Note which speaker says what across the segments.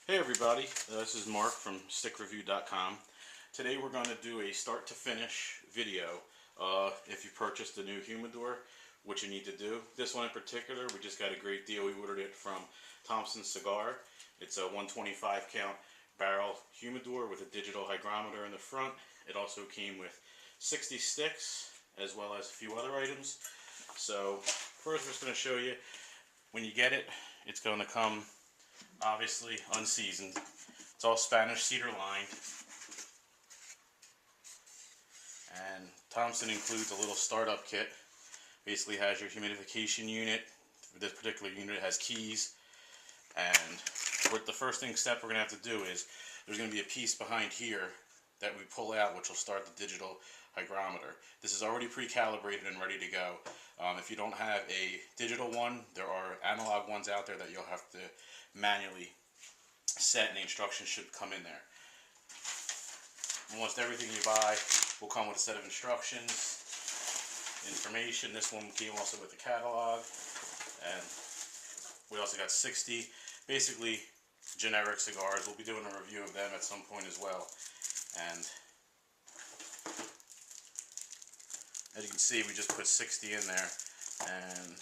Speaker 1: Hey everybody, this is Mark from stickreview.com. Today we're going to do a start to finish video. If you purchased a new humidor, what you need to do. This one in particular, we just got a great deal. We ordered it from Thompson Cigar. It's a 125 count barrel humidor with a digital hygrometer in the front. It also came with 60 sticks as well as a few other items. So first we're just going to show you when you get it. It's going to come obviously unseasoned. It's all Spanish cedar lined, and Thompson includes a little startup kit. Basically has your humidification unit. For this particular unit, it has keys, and what the first step we're going to have to do is there's going to be a piece behind here that we pull out, which will start the digital hygrometer. This is already pre-calibrated and ready to go. If you don't have a digital one, there are analog ones out there that you'll have to manually set, and the instructions should come in there. Almost everything you buy will come with a set of instructions, information. This one came also with the catalog, and we also got 60 basically generic cigars. We'll be doing a review of them at some point as well. And as you can see, we just put 60 in there, and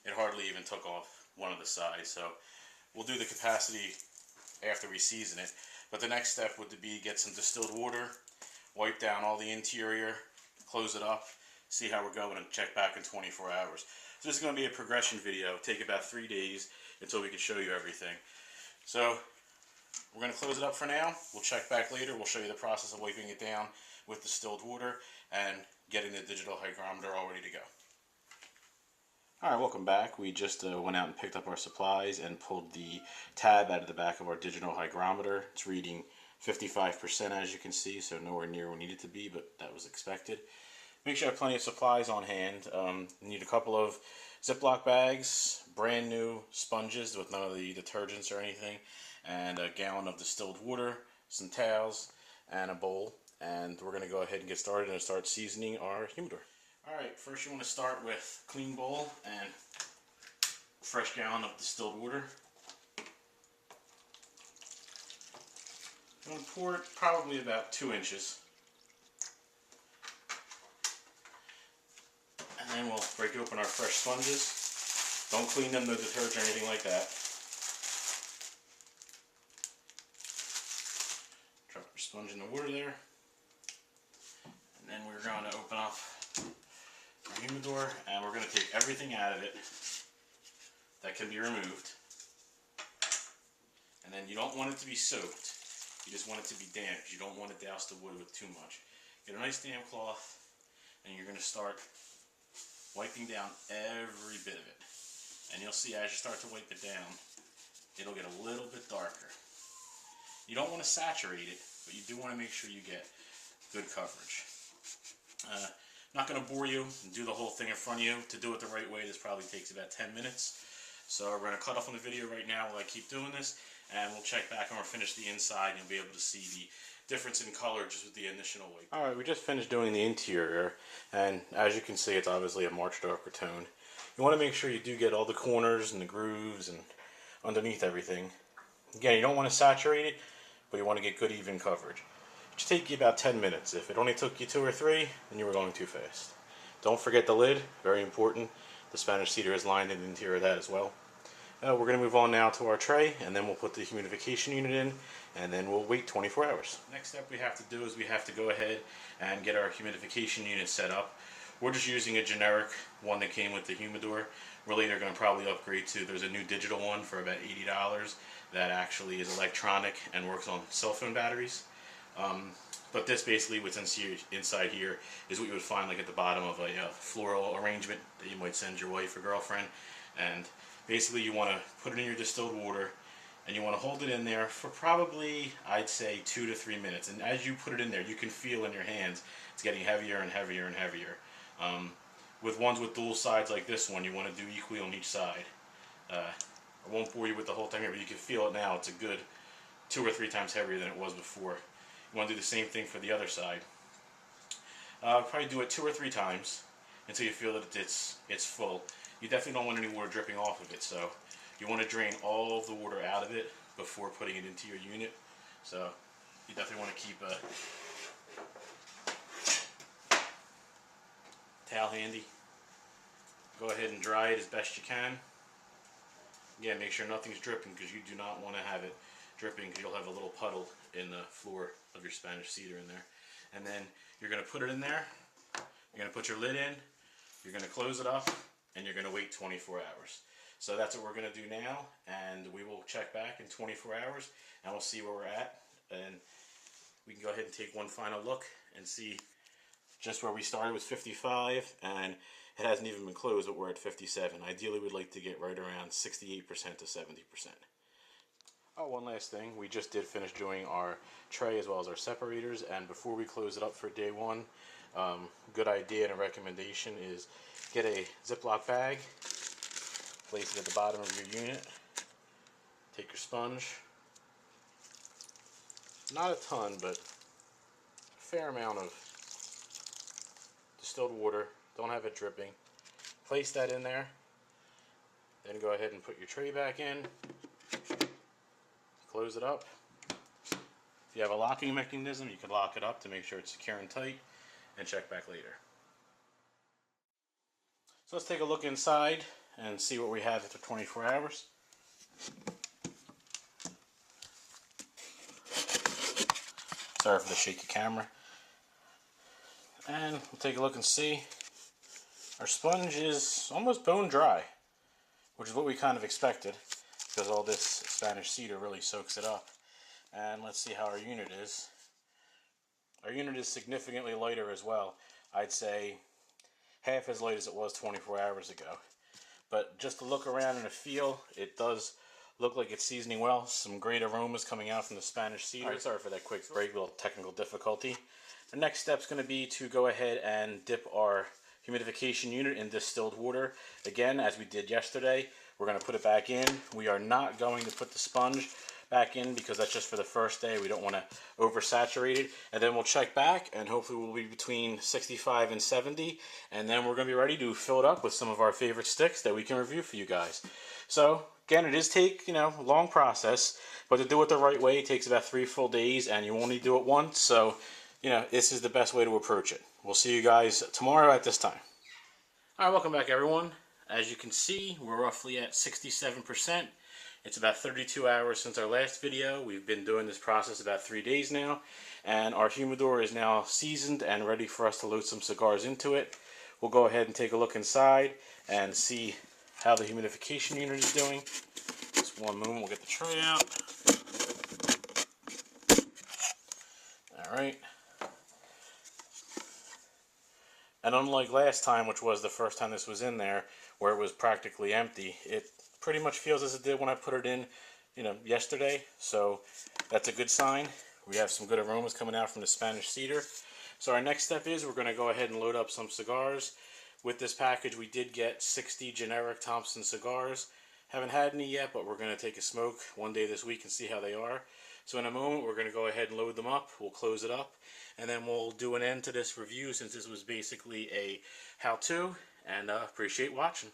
Speaker 1: it hardly even took off one of the sides. So we'll do the capacity after we season it. But the next step would be get some distilled water, wipe down all the interior, close it up, see how we're going, and check back in 24 hours. So this is going to be a progression video. Take about 3 days until we can show you everything. So we're going to close it up for now. We'll check back later. We'll show you the process of wiping it down with distilled water and getting the digital hygrometer all ready to go. Alright, welcome back. We just went out and picked up our supplies and pulled the tab out of the back of our digital hygrometer. It's reading 55% as you can see, so nowhere near where we need it to be, but that was expected. Make sure you have plenty of supplies on hand. You need a couple of Ziploc bags, brand new sponges with none of the detergents or anything, and a gallon of distilled water, some towels, and a bowl. And we're going to go ahead and get started and start seasoning our humidor. Alright, first you want to start with a clean bowl and a fresh gallon of distilled water. I'm going to pour it probably about 2 inches. And then we'll break open our fresh sponges. Don't clean them, no detergent or anything like that. Drop your sponge in the water there. And then we're going to open up our humidor, and we're going to take everything out of it that can be removed. And then you don't want it to be soaked. You just want it to be damp. You don't want to douse the wood with too much. Get a nice damp cloth, and you're going to start wiping down every bit of it. And you'll see as you start to wipe it down, it'll get a little bit darker. You don't want to saturate it, but you do want to make sure you get good coverage. Not going to bore you and do the whole thing in front of you. To do it the right way, this probably takes about 10 minutes. So we're going to cut off on the video right now while I keep doing this, and we'll check back when we're finished the inside, and you'll be able to see the difference in color just with the initial wipe. Alright, we just finished doing the interior, and as you can see, it's obviously a much darker tone. You want to make sure you do get all the corners and the grooves and underneath everything. Again, you don't want to saturate it, but you want to get good even coverage. It should take you about 10 minutes. If it only took you 2 or 3, then you were going too fast. Don't forget the lid, very important. The Spanish cedar is lined in the interior of that as well. We're going to move on now to our tray, and then we'll put the humidification unit in, and then we'll wait 24 hours. Next step we have to do is we have to go ahead and get our humidification unit set up. We're just using a generic one that came with the humidor. We're later going to probably upgrade to, there's a new digital one for about $80 that actually is electronic and works on cell phone batteries. But this basically, what's inside here is what you would find like at the bottom of a floral arrangement that you might send your wife or girlfriend. And basically you want to put it in your distilled water, and you want to hold it in there for probably, I'd say, 2 to 3 minutes. And as you put it in there, you can feel in your hands it's getting heavier and heavier and heavier. With ones with dual sides like this one, you want to do equally on each side. I won't bore you with the whole thing here, but you can feel it now. It's a good 2 or 3 times heavier than it was before. You want to do the same thing for the other side. Probably do it 2 or 3 times until you feel that it's full. You definitely don't want any water dripping off of it, so you want to drain all of the water out of it before putting it into your unit. So you definitely want to keep a towel handy. Go ahead and dry it as best you can. Again, make sure nothing's dripping, because you do not want to have it dripping, because you'll have a little puddle in the floor of your Spanish cedar in there. And then you're going to put it in there. You're going to put your lid in. You're going to close it up, and you're going to wait 24 hours. So that's what we're going to do now, and we will check back in 24 hours, and we'll see where we're at. And we can go ahead and take one final look and see just where we started with 55, and it hasn't even been closed, but we're at 57. Ideally, we'd like to get right around 68% to 70%. Oh, one last thing. We just did finish doing our tray as well as our separators, and before we close it up for day one, good idea and a recommendation is get a Ziploc bag, place it at the bottom of your unit, take your sponge, not a ton, but a fair amount of distilled water, don't have it dripping, place that in there, then go ahead and put your tray back in, close it up. If you have a locking mechanism, you can lock it up to make sure it's secure and tight, and check back later. So let's take a look inside and see what we have after 24 hours. Sorry for the shaky camera. And we'll take a look and see. Our sponge is almost bone dry, which is what we kind of expected, because all this Spanish cedar really soaks it up. And let's see how our unit is. Our unit is significantly lighter as well. I'd say half as light as it was 24 hours ago. But just to look around and a feel, it does look like it's seasoning well. Some great aromas coming out from the Spanish cedar. Alright, sorry for that quick break, a little technical difficulty. The next step is going to be to go ahead and dip our humidification unit in distilled water. Again, as we did yesterday, we're going to put it back in. We are not going to put the sponge back in, because that's just for the first day. We don't want to oversaturate it. And then we'll check back, and hopefully we'll be between 65 and 70. And then we're going to be ready to fill it up with some of our favorite sticks that we can review for you guys. So again, it is a long process, but to do it the right way, it takes about 3 full days, and you only do it once. So this is the best way to approach it. We'll see you guys tomorrow at this time. Alright, welcome back everyone. As you can see, we're roughly at 67%. It's about 32 hours since our last video. We've been doing this process about 3 days now, and our humidor is now seasoned and ready for us to load some cigars into it. We'll go ahead and take a look inside and see how the humidification unit is doing. Just one moment, we'll get the tray out. Alright. And unlike last time, which was the first time this was in there, where it was practically empty, it pretty much feels as it did when I put it in, yesterday. So that's a good sign. We have some good aromas coming out from the Spanish cedar. So our next step is we're going to go ahead and load up some cigars. With this package, we did get 60 generic Thompson cigars. Haven't had any yet, but we're going to take a smoke one day this week and see how they are. So in a moment, we're going to go ahead and load them up. We'll close it up, and then we'll do an end to this review, since this was basically a how-to, and appreciate watching.